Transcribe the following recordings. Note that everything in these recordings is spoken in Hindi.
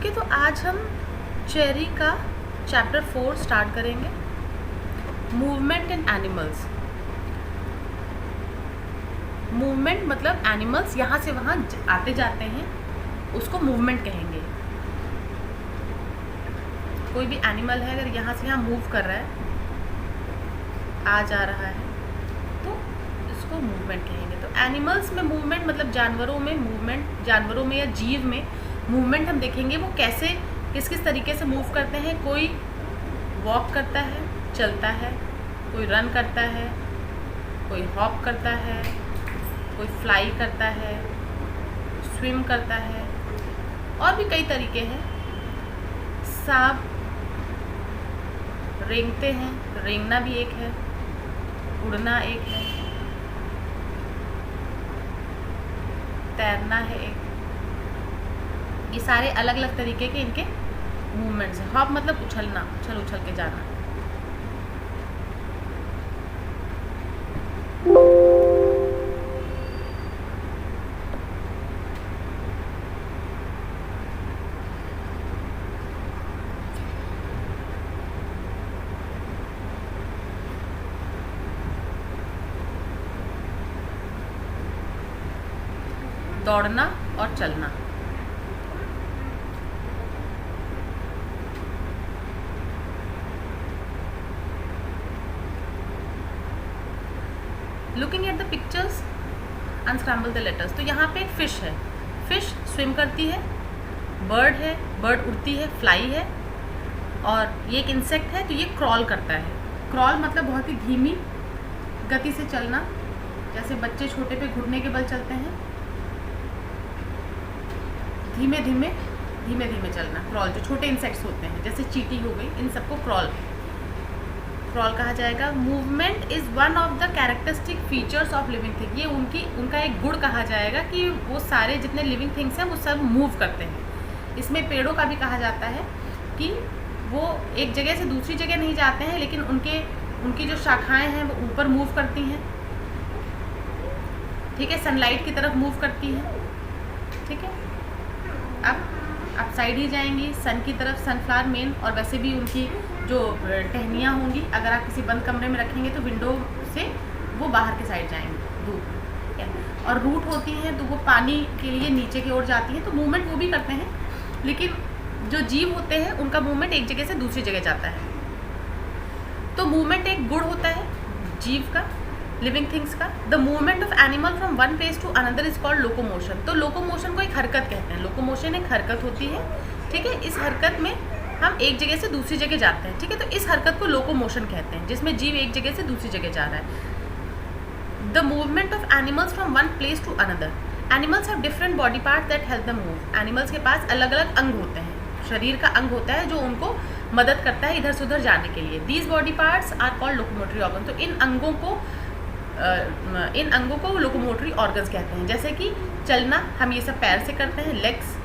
है, तो आज हम चेरी का चैप्टर 4 स्टार्ट करेंगे। Movement in animals. मूवमेंट मतलब एनिमल्स यहाँ से वहाँ आते जाते हैं, उसको मूवमेंट कहेंगे। कोई भी एनिमल है अगर यहाँ से यहाँ मूव कर रहा है, आ जा रहा है, तो इसको मूवमेंट कहेंगे। तो एनिमल्स में मूवमेंट मतलब जानवरों में मूवमेंट, जानवरों में या जीव में मूवमेंट हम देखेंगे वो कैसे किस किस तरीके से मूव करते हैं। कोई वॉक करता है, चलता है, कोई रन करता है, कोई हॉप करता है, कोई फ्लाई करता है, स्विम करता है, और भी कई तरीके हैं। सांप रेंगते हैं, रेंगना भी एक है, उड़ना एक है, तैरना है एक। ये सारे अलग अलग तरीके के इनके मूवमेंट्स हैं। हॉप मतलब उछलना, उछल उछल के जाना। दौड़ना और चलना। Looking at the pictures unscramble the letters. तो यहाँ पे एक फिश है, फिश स्विम करती है। बर्ड है, बर्ड उड़ती है, फ्लाई है। और ये एक इंसेक्ट है, तो ये क्रॉल करता है। क्रॉल मतलब बहुत ही धीमी गति से चलना, जैसे बच्चे छोटे पे घुटने के बल चलते हैं, धीमे धीमे धीमे धीमे चलना। क्रॉल जो छोटे इंसेक्ट्स होते हैं जैसे चींटी हो गई, इन सबको क्रॉल कहा जाएगा। Movement is one of the characteristic features of living thing. ये उनका एक गुण कहा जाएगा कि वो सारे जितने लिविंग थिंग्स हैं वो सब मूव करते हैं। इसमें पेड़ों का भी कहा जाता है कि वो एक जगह से दूसरी जगह नहीं जाते हैं, लेकिन उनकी जो शाखाएं हैं वो ऊपर मूव करती हैं, ठीक है, सनलाइट की तरफ मूव करती हैं, ठीक है। अब साइड ही जाएंगी सन की तरफ, सनफ्लावर मेन, और वैसे भी उनकी जो टहनियाँ होंगी अगर आप किसी बंद कमरे में रखेंगे तो विंडो से वो बाहर के साइड जाएंगी धूप, ठीक है। और रूट होती हैं तो वो पानी के लिए नीचे की ओर जाती हैं, तो मूवमेंट वो भी करते हैं। लेकिन जो जीव होते हैं उनका मूवमेंट एक जगह से दूसरी जगह जाता है। तो मूवमेंट एक गुण होता है जीव का, लिविंग थिंग्स का। The movement of animal from one place to another is called locomotion. तो लोकोमोशन को एक हरकत कहते हैं। लोकोमोशन एक हरकत होती है, ठीक है। इस हरकत में हम एक जगह से दूसरी जगह जाते हैं, ठीक है। तो इस हरकत को लोकोमोशन कहते हैं, जिसमें जीव एक जगह से दूसरी जगह जा रहा है। The movement of animals from one place to another. Animals have different body parts that help them move. Animals के पास अलग अलग अंग होते हैं, शरीर का अंग होता है जो उनको मदद करता है इधर से उधर जाने के लिए। These body parts are called locomotory organ. तो इन अंगों को लोकोमोटरी ऑर्गन्स कहते हैं। जैसे कि चलना हम ये सब पैर से करते हैं, लेग्स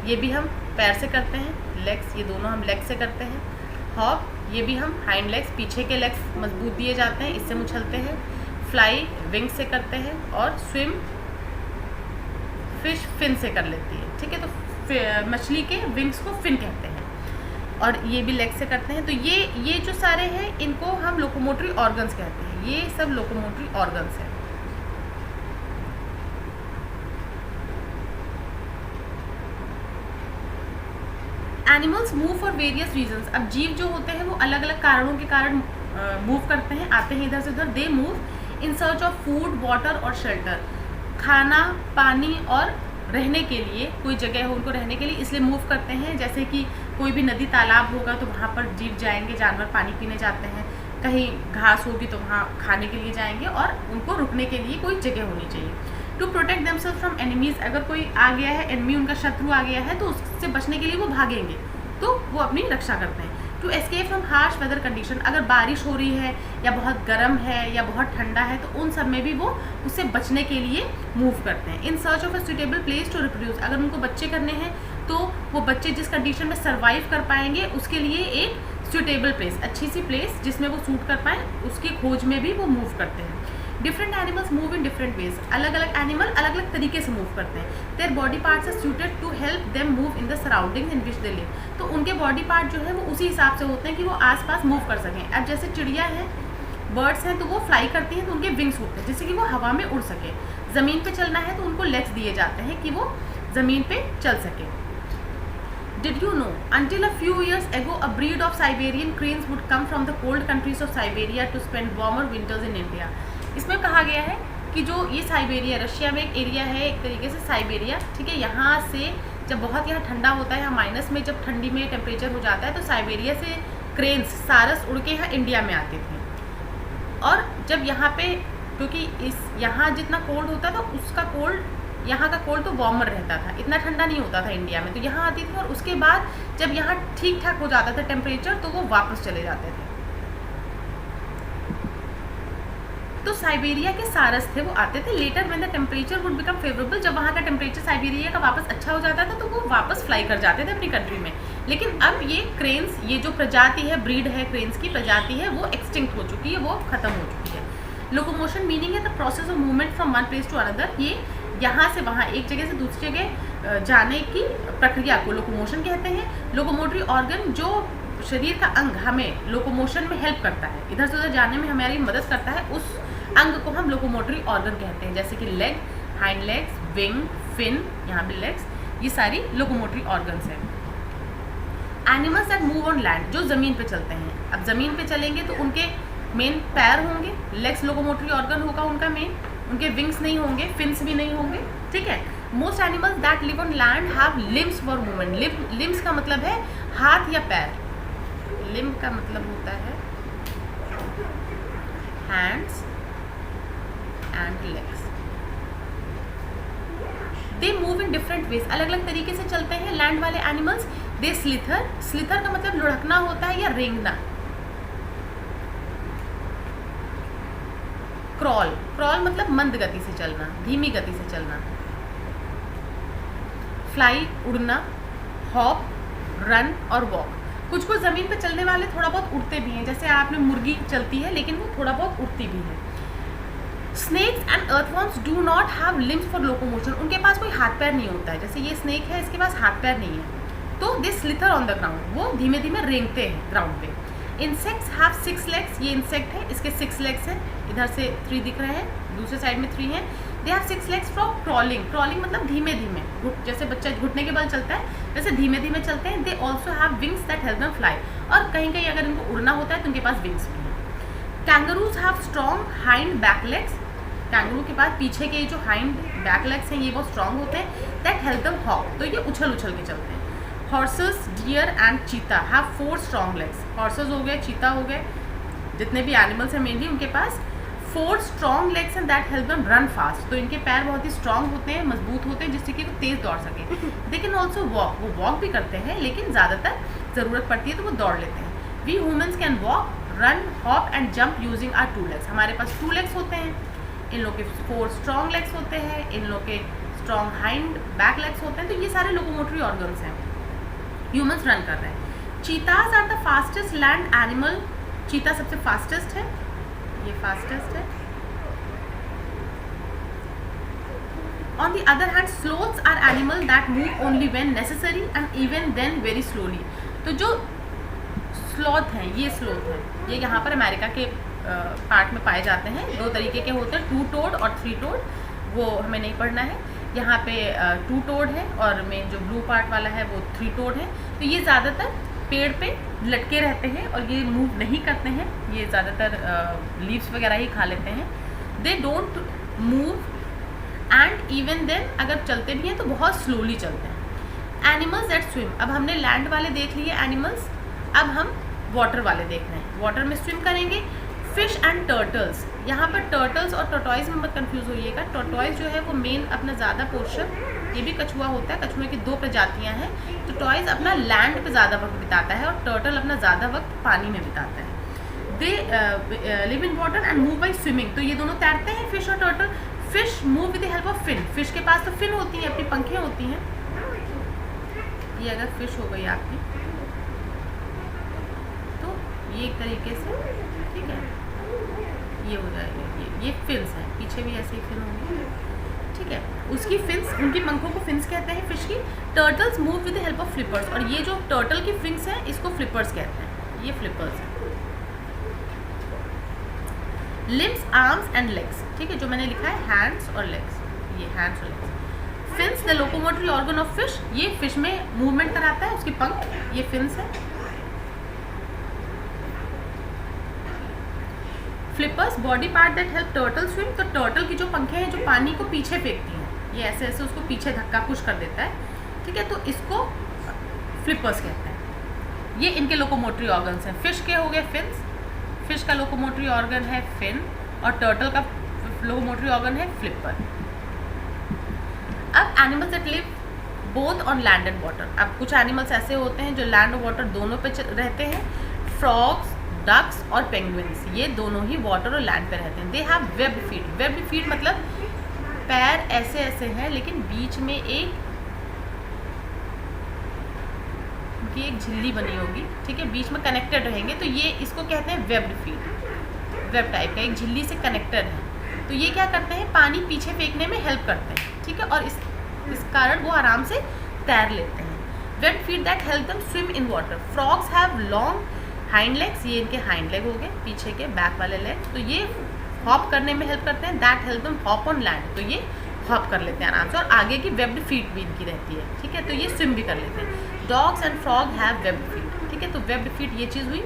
ये भी हम पैर से करते हैं, लेग्स ये दोनों हम लेग से करते हैं। हॉप ये भी हम हाइंड लेग्स, पीछे के लेग्स मजबूत दिए जाते हैं, इससे हम उछलते हैं। फ्लाई विंग से करते हैं, और स्विम फिश फिन से कर लेती है, ठीक है। तो मछली के विंग्स को फिन कहते हैं, और ये भी लेग से करते हैं। तो ये जो सारे हैं इनको हम लोकोमोटरी ऑर्गन्स कहते हैं। ये सब लोकोमोटरी ऑर्गन्स हैं। Animals move for various reasons. अब जीव जो होते हैं वो अलग अलग कारणों के कारण मूव करते हैं, आते हैं इधर से उधर। They move in search of food, water और शेल्टर। खाना, पानी और रहने के लिए कोई जगह हो उनको रहने के लिए, इसलिए मूव करते हैं। जैसे कि कोई भी नदी तालाब होगा तो वहाँ पर जीव जाएंगे, जानवर पानी पीने जाते हैं। कहीं घास होगी तो वहाँ खाने के लिए जाएंगे, और उनको रुकने के लिए कोई जगह होनी चाहिए। To protect themselves from enemies. अगर कोई आ गया है, एनिमी उनका शत्रु आ गया है, तो उससे बचने के लिए वो भागेंगे, तो वो अपनी रक्षा करते हैं। To escape from harsh weather condition. अगर बारिश हो रही है या बहुत गर्म है या बहुत ठंडा है, तो उन सब में भी वो उससे बचने के लिए मूव करते हैं। In search of a suitable place to reproduce. अगर उनको बच्चे करने हैं तो वो बच्चे जिस कंडीशन में सर्वाइव कर पाएंगे उसके लिए एक सुटेबल प्लेस, अच्छी सी प्लेस जिसमें वो सूट कर पाएँ, उसकी खोज में भी वो मूव करते हैं। Different animals move in different ways, अलग अलग एनिमल अलग अलग तरीके से मूव करते हैं। Their body parts are suited to help them move in the surroundings in which they live, तो उनके बॉडी पार्ट जो है वो उसी हिसाब से होते हैं कि वो आसपास मूव कर सकें। अब जैसे चिड़िया हैं, बर्ड्स हैं, तो वो फ्लाई करती हैं तो उनके विंग्स होते हैं जिससे कि वो हवा में उड़ सके। ज़मीन पे चलना है तो उनको लेग्स दिए जाते हैं कि वो ज़मीन पे चल सके। Did you know? Until a few years ago, a breed of Siberian cranes would come from the cold countries of Siberia to spend warmer winters in India. इसमें कहा गया है कि जो ये साइबेरिया, रशिया में एक एरिया है एक तरीके से साइबेरिया, ठीक है, यहाँ से जब बहुत यहाँ ठंडा होता है, यहाँ माइनस में जब ठंडी में टेम्परेचर हो जाता है तो साइबेरिया से क्रेन्स सारस उड़ के यहाँ इंडिया में आते थे। और जब यहाँ पे, क्योंकि इस यहाँ जितना कोल्ड होता था उसका कोल्ड, यहाँ का कोल्ड तो वार्मर रहता था, इतना ठंडा नहीं होता था इंडिया में, तो यहाँ आती थी और उसके बाद जब यहाँ ठीक ठाक हो जाता था टेम्परेचर तो वो वापस चले जाते थे। तो साइबेरिया के सारस थे, वो आते थे। Letter when the temperature would become favourable, जब वहाँ का टेम्परेचर साइबेरिया का वापस अच्छा हो जाता था तो वो वापस फ्लाई कर जाते थे अपनी कंट्री में। लेकिन अब ये क्रेन्स, ये जो प्रजाति है, ब्रीड है क्रेन्स की प्रजाति है, वो एक्सटिंक्ट हो चुकी है, वो खत्म हो चुकी है। लोकोमोशन मीनिंग है the process of movement from one place to another, ये यहाँ से वहाँ, एक जगह से दूसरी जगह जाने की प्रक्रिया को लोकोमोशन कहते हैं। लोकोमोटरी ऑर्गन, जो शरीर का अंग हमें लोकोमोशन में हेल्प करता है, इधर से उधर जाने में हमारी मदद करता है, उस अंग को हम लोकोमोटरी ऑर्गन कहते हैं। जैसे कि leg, hind legs, wing, fin, यहाँ पे लेग्स, ये सारी लोकोमोटरी ऑर्गन्स हैं। Animals that move on land, जो ज़मीन पे चलते हैं। अब ज़मीन पे चलेंगे तो उनके मेन पैर होंगे, लेग्स लोकोमोटरी ऑर्गन होगा उनका मेन, उनके विंग्स नहीं होंगे, फिन्स भी नहीं होंगे, ठीक है। Most animals that live on land have limbs for movement. Limbs का मतलब है हाथ या पैर, लिम्ब का मतलब होता है hands and legs. They move in different ways, अलग अलग तरीके से चलते हैं लैंड वाले एनिमल्स। दे स्लिथर, स्लिथर का मतलब लुढ़कना होता है या रेंगना। क्रॉल, क्रॉल मतलब मंद गति से चलना, धीमी गति से चलना। फ्लाई, उड़ना। हॉप, रन और वॉक, कुछ कुछ ज़मीन पर चलने वाले थोड़ा बहुत उड़ते भी हैं, जैसे आपने मुर्गी चलती है लेकिन वो थोड़ा बहुत उड़ती भी है। Snakes and earthworms do not have limbs for locomotion, उनके पास कोई हाथ पैर नहीं होता है। जैसे ये स्नेक है, इसके पास हाथ पैर नहीं है, तो दे स्लिथर ऑन द ग्राउंड, वो धीमे धीमे रेंगते हैं ग्राउंड पे। इंसेक्ट्स हैव 6 legs, ये इंसेक्ट है, इसके 6 legs हैं, इधर से 3 दिख रहे हैं, दूसरे साइड में 3 हैं। They have 6 legs for crawling, crawling मतलब धीमे धीमे, जैसे बच्चा घुटने के बल चलता है वैसे धीमे धीमे चलते हैं। They also have wings that help them fly, और कहीं कहीं अगर इनको उड़ना होता है तो उनके पास विंग्स भी हैं। Kangaroos have strong hind back legs, kangaroo के पास पीछे के जो हाइंड बैक लेग्स हैं ये बहुत स्ट्रॉन्ग होते हैं। दैट हेल्प देम हॉप, तो ये उछल उछल के चलते हैं। हॉर्सेस, डियर एंड चीता हैव 4 strong legs, हॉर्सेस हो गए, चीता हो गए, जितने भी एनिमल्स हैं मेनली उनके पास 4 strong legs and that help them run fast, तो इनके पैर बहुत ही स्ट्रॉन्ग होते हैं, मजबूत होते हैं, जिससे कि वो तेज़ दौड़ सके। दे कैन ऑल्सो वॉक, वो वॉक भी करते हैं लेकिन ज़्यादातर ज़रूरत पड़ती है तो वो दौड़ लेते हैं। We humans can walk, run, hop and jump using our 2 legs, हमारे पास 2 legs होते हैं, इन लोग के 4 strong legs होते हैं, इन लोग के स्ट्रॉन्ग हाइंड बैक लेग्स होते हैं, तो ये सारे लोकोमोटरी ऑर्गन्स हैं। ह्यूमंस रन कर रहे हैं। Cheetahs are the fastest land animal, चीता सबसे फास्टेस्ट है, ये फास्टेस्ट है। On the other hand sloths are animal that move only when necessary and even then very slowly, तो जो स्लॉथ हैं, ये स्लोथ हैं, ये यहाँ पर अमेरिका के पार्ट में पाए जाते हैं। 2 तरीके के होते हैं, 2-toed और 3-toed, वो हमें नहीं पढ़ना है। यहाँ पे 2-toed है और में जो ब्लू पार्ट वाला है वो 3-toed है। तो ये ज़्यादातर पेड़ पे लटके रहते हैं और ये मूव नहीं करते हैं, ये ज़्यादातर लीव्स वगैरह ही खा लेते हैं। They don't move and even then अगर चलते भी हैं तो बहुत स्लोली चलते हैं। एनिमल्स दैट स्विम, अब हमने लैंड वाले देख लिए एनिमल्स, अब हम वाटर वाले देख रहे हैं, वाटर में स्विम करेंगे। फिश एंड टर्टल्स, यहाँ पर टर्टल्स और टर्टॉइज में मत कंफ्यूज होइएगा। टर्टॉइज जो है वो मेन अपना ज़्यादा पोर्शन, ये भी कछुआ होता है, कछुए की 2 प्रजातियाँ हैं। टर्टॉइज अपना लैंड पे ज़्यादा वक्त बिताता है और टर्टल अपना ज़्यादा वक्त पानी में बिताता है। They live in water and move by swimming, तो ये दोनों तैरते हैं, फिश और turtle. Fish move with the help of fin, fish के पास तो फिन होती हैं, अपनी पंखें होती हैं। ये अगर फिश हो गई आपकी तो ये एक तरीके से, ठीक है, ये हो जाएगा, ये फिन्स हैं, पीछे भी ऐसे ही फिन होंगे, ठीक है। उसकी फिन्स, उनकी पंखों को फिन्स कहते हैं फिश की। Turtles move with the help of flippers, और ये जो टर्टल की फिन्स हैं इसको फ्लिपर्स कहते हैं, ये फ्लिपर्स हैं। लिम्स, आर्म्स एंड लेग्स, ठीक है, जो मैंने लिखा है हैंड्स और लेग्स, ये हैंड्स और legs. Fins the locomotory organ of fish, ये फिश में मूवमेंट कराता है, उसकी पंख, ये फिन्स है। Flippers, body part that help turtle swim, तो टर्टल की जो पंखें हैं जो पानी को पीछे फेंकती हैं, ये ऐसे ऐसे उसको पीछे धक्का पुश कर देता है, ठीक है, तो इसको फ्लिपर्स कहते हैं। ये इनके लोकोमोटरी ऑर्गन्स हैं। फिश के हो गए फिन्स, फिश का लोकोमोटरी ऑर्गन है फिन, और टर्टल का लोकोमोटरी ऑर्गन है फ्लिपर। अब animals that live both on land and water, अब कुछ एनिमल्स ऐसे होते हैं जो लैंड और वाटर दोनों पे रहते हैं। फ्रॉग्स, डक्स और पेंगुइन्स, ये दोनों ही वाटर और लैंड पे रहते हैं। They have webbed feet, webbed feet मतलब पैर ऐसे ऐसे हैं लेकिन बीच में एक झिल्ली बनी होगी, ठीक है, बीच में कनेक्टेड रहेंगे, तो ये इसको कहते हैं वेब्ड फीट, वेब टाइप का, एक झिल्ली से कनेक्टेड है। तो ये क्या करते हैं, पानी पीछे फेंकने में हेल्प करते हैं, ठीक है, और इस कारण वो आराम से तैर लेते हैं। Webbed feet that help them swim in water. Frogs have long hind legs, ये इनके हाइंड लेग हो गए, पीछे के बैक वाले लेग, तो ये हॉप करने में हेल्प करते हैं। That help them hop on land, तो ये हॉप कर लेते हैं आराम से, और आगे की वेब्ड फीट भी इनकी रहती है, ठीक है, तो ये स्विम भी कर लेते हैं। Dogs and frog have webbed feet, ठीक है, तो वेब्ड फीट ये चीज़ हुई,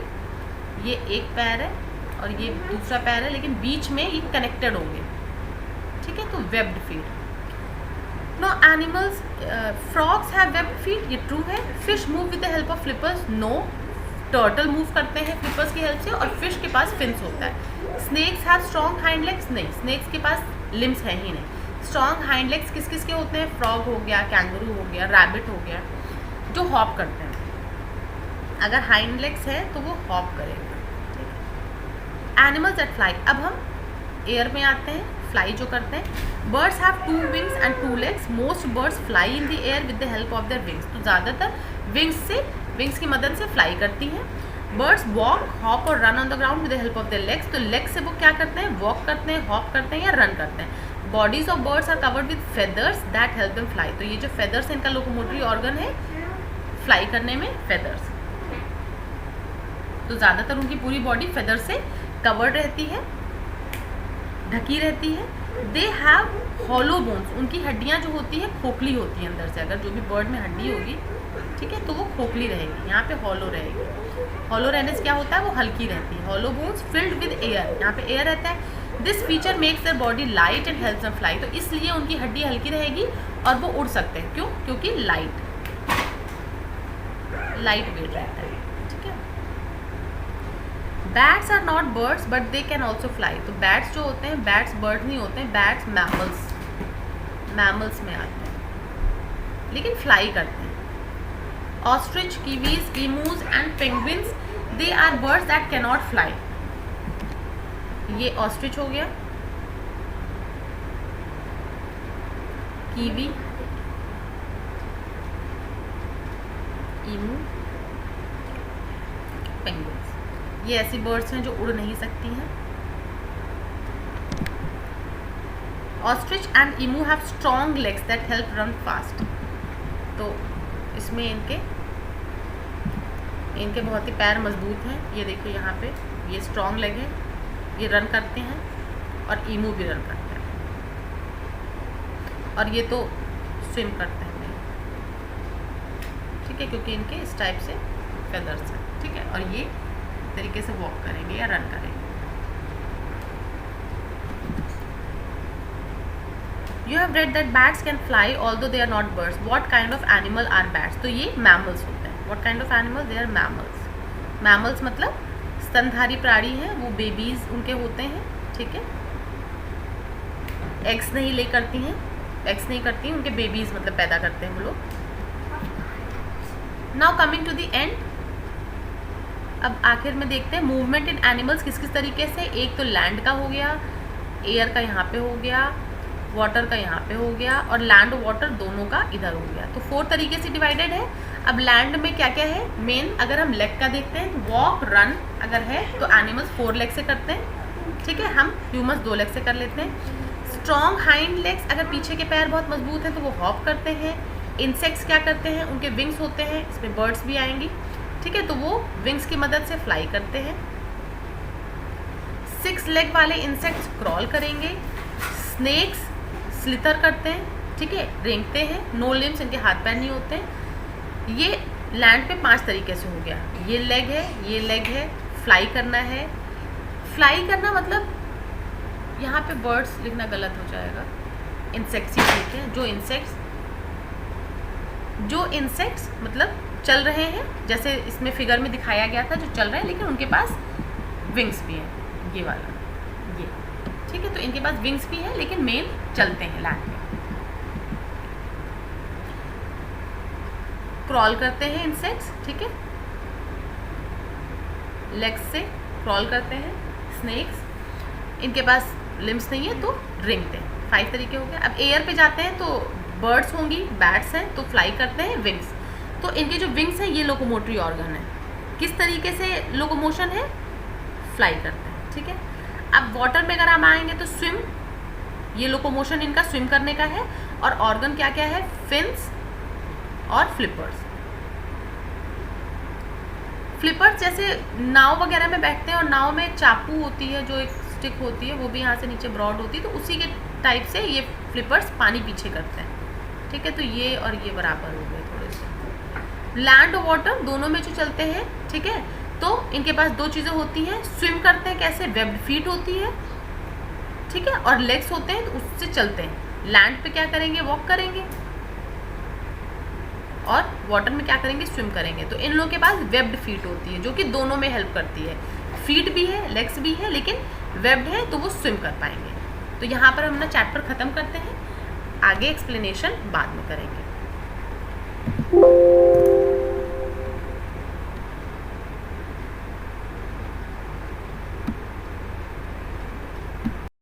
ये एक पैर है और ये दूसरा पैर है लेकिन बीच में ये कनेक्टेड होंगे, ठीक है, तो webbed feet. No animals, frogs have webbed feet, ये ट्रू है। Fish move with the help of flippers, no, turtle move करते हैं फ्लिपर्स की हेल्प से, और फिश के पास फिन्स होता है। Snakes have strong hind legs, नहीं, स्नेक्स के पास लिम्स है ही नहीं। स्ट्रॉन्ग हाइंड लेग्स किस किस के होते हैं, फ्रॉग हो गया, कैंगरू हो गया, रैबिट हो गया, जो हॉप करते हैं। अगर हाइंड लेग्स है तो वो हॉप करेगा, ठीक है। एनिमल्स दैट फ्लाई, अब हम एयर में आते हैं, फ्लाई जो करते हैं। Birds have 2 wings and 2 legs, most birds fly in the air with the help of their wings, तो ज़्यादातर विंग्स की मदद से फ्लाई करती हैं। बर्ड्स वॉक, हॉप और run on the ground with the help of their legs, तो लेग्स से वो क्या करते हैं, वॉक करते हैं, हॉप करते हैं या रन करते हैं। Bodies of birds are covered with feathers that help them fly, तो ये जो फेदर्स है इनका लोकोमोटरी ऑर्गन है फ्लाई करने में, फेदर्स, तो ज़्यादातर उनकी पूरी बॉडी फेदर से कवर्ड रहती है, ढकी रहती है। दे हैव हॉलो बोन्स, उनकी हड्डियाँ जो होती है खोखली होती है अंदर से, अगर जो भी बर्ड में हड्डी होगी, ठीक है, तो वो खोखली रहेगी, यहाँ पे हॉलो रहेगी। हॉलो रहने से क्या होता है, वो हल्की रहती है। Hollow bones filled with air, यहाँ पे एयर रहता है। This feature makes their body light and helps them fly, तो इसलिए उनकी हड्डी हल्की रहेगी और वो उड़ सकते हैं, क्यों, क्योंकि लाइट वेट रहता है, ठीक है। Bats are not birds but they can also fly, तो बैट्स जो होते हैं, बैट्स बर्ड नहीं होते हैं, बैट्स मैमल्स में आते हैं, लेकिन फ्लाई करते हैं। Ostrich, kiwis, emus and penguins, they are birds that can not fly, ये ऑस्ट्रिच हो गया, कीवी, ईमू, पेंगुइन्स, ये ऐसी बर्ड्स हैं जो उड़ नहीं सकती हैं। Ostrich and emu have strong legs that help run fast, तो इसमें इनके बहुत ही पैर मजबूत हैं, ये देखिए यहाँ पे ये स्ट्रॉन्ग लेग है, ये रन करते हैं, और ईमू भी रन करते हैं, और ये तो स्विम करते हैं, ठीक है, क्योंकि इनके इस टाइप से फेदर्स हैं, ठीक है, और ये तरीके से वॉक करेंगे या रन करेंगे। You have read that bats can fly although they are not birds. What kind of animal are bats? तो ये mammals होते हैं। What kind of animals? They are mammals. Mammals मतलब स्तनधारी प्राणी हैं, वो बेबीज उनके होते हैं, ठीक है, एग्स नहीं ले करती हैं, एग्स नहीं करती हैं, उनके बेबीज मतलब पैदा करते हैं वो लोग। Now coming to the end, अब आखिर में देखते हैं मूवमेंट इन एनिमल्स किस किस तरीके से। एक तो लैंड का हो गया, एयर का यहाँ पे हो गया, वाटर का यहाँ पे हो गया, और लैंड और वाटर दोनों का इधर हो गया, तो 4 तरीके से डिवाइडेड है। अब लैंड में क्या क्या है, मेन अगर हम लेग का देखते हैं तो वॉक, रन अगर है तो एनिमल्स 4 लेग से करते हैं, ठीक है, हम ह्यूमन्स 2 लेग से कर लेते हैं। स्ट्रॉन्ग हाइंड लेग्स, अगर पीछे के पैर बहुत मजबूत हैं तो वो हॉप करते हैं। इंसेक्ट्स क्या करते हैं, उनके विंग्स होते हैं, इसमें बर्ड्स भी आएंगी, ठीक है, तो वो विंग्स की मदद से फ्लाई करते हैं। 6 लेग वाले इंसेक्ट्स क्रॉल करेंगे। स्नेक्स स्लिथर करते हैं, ठीक है, रेंगते हैं। नो लिम्स, इनके हाथ पैर नहीं होते हैं। ये लैंड पे 5 तरीके से हो गया। ये लेग है, ये लेग है, फ्लाई करना है। फ्लाई करना मतलब यहाँ पे बर्ड्स लिखना गलत हो जाएगा, इंसेक्ट्स ही ठीक है। जो इंसेक्ट्स मतलब चल रहे हैं, जैसे इसमें फिगर में दिखाया गया था, जो चल रहे हैं लेकिन उनके पास विंग्स भी हैं, ये वाला, ये, ठीक है, तो इनके पास विंग्स भी हैं लेकिन मेल चलते हैं लैंड में। क्रॉल करते हैं इंसेक्ट्स, ठीक है, लेग्स से क्रॉल करते हैं। स्नेक्स, इनके पास लिम्स नहीं है तो रेंगते हैं। 5 तरीके हो गए। अब एयर पे जाते हैं तो बर्ड्स होंगी, बैट्स हैं तो फ्लाई करते हैं, विंग्स, तो इनके जो विंग्स हैं ये लोकोमोटरी ऑर्गन है। किस तरीके से लोकोमोशन है, फ्लाई करते हैं, ठीक है। अब वाटर में अगर हम आएंगे तो स्विम, ये लोकोमोशन इनका स्विम करने का है। और ऑर्गन क्या क्या है, फिन्स और फ्लिपर्स। फ्लिपर्स जैसे नाव वगैरह में बैठते हैं और नाव में चाकू होती है, जो एक स्टिक होती है, वो भी यहाँ से नीचे ब्रॉड होती है, तो उसी के टाइप से ये फ्लिपर्स पानी पीछे करते हैं, ठीक है। तो ये और ये बराबर हो गए थोड़े से। लैंड और वाटर दोनों में जो चलते हैं, ठीक है, तो इनके पास 2 चीज़ें होती हैं। स्विम करते हैं कैसे, वेब्ड फीट होती है, ठीक है, और लेग्स होते हैं तो उससे चलते हैं। लैंड पे क्या करेंगे, वॉक करेंगे, और वाटर में क्या करेंगे, स्विम करेंगे। तो इन लोगों के पास वेब्ड फीट होती है, जो कि दोनों में हेल्प करती है। फीट भी है, लेग्स भी है, लेकिन वेब्ड है तो वो स्विम कर पाएंगे। तो यहाँ पर हम अपना चैप्टर ख़त्म करते हैं, आगे एक्सप्लेनेशन बाद में करेंगे।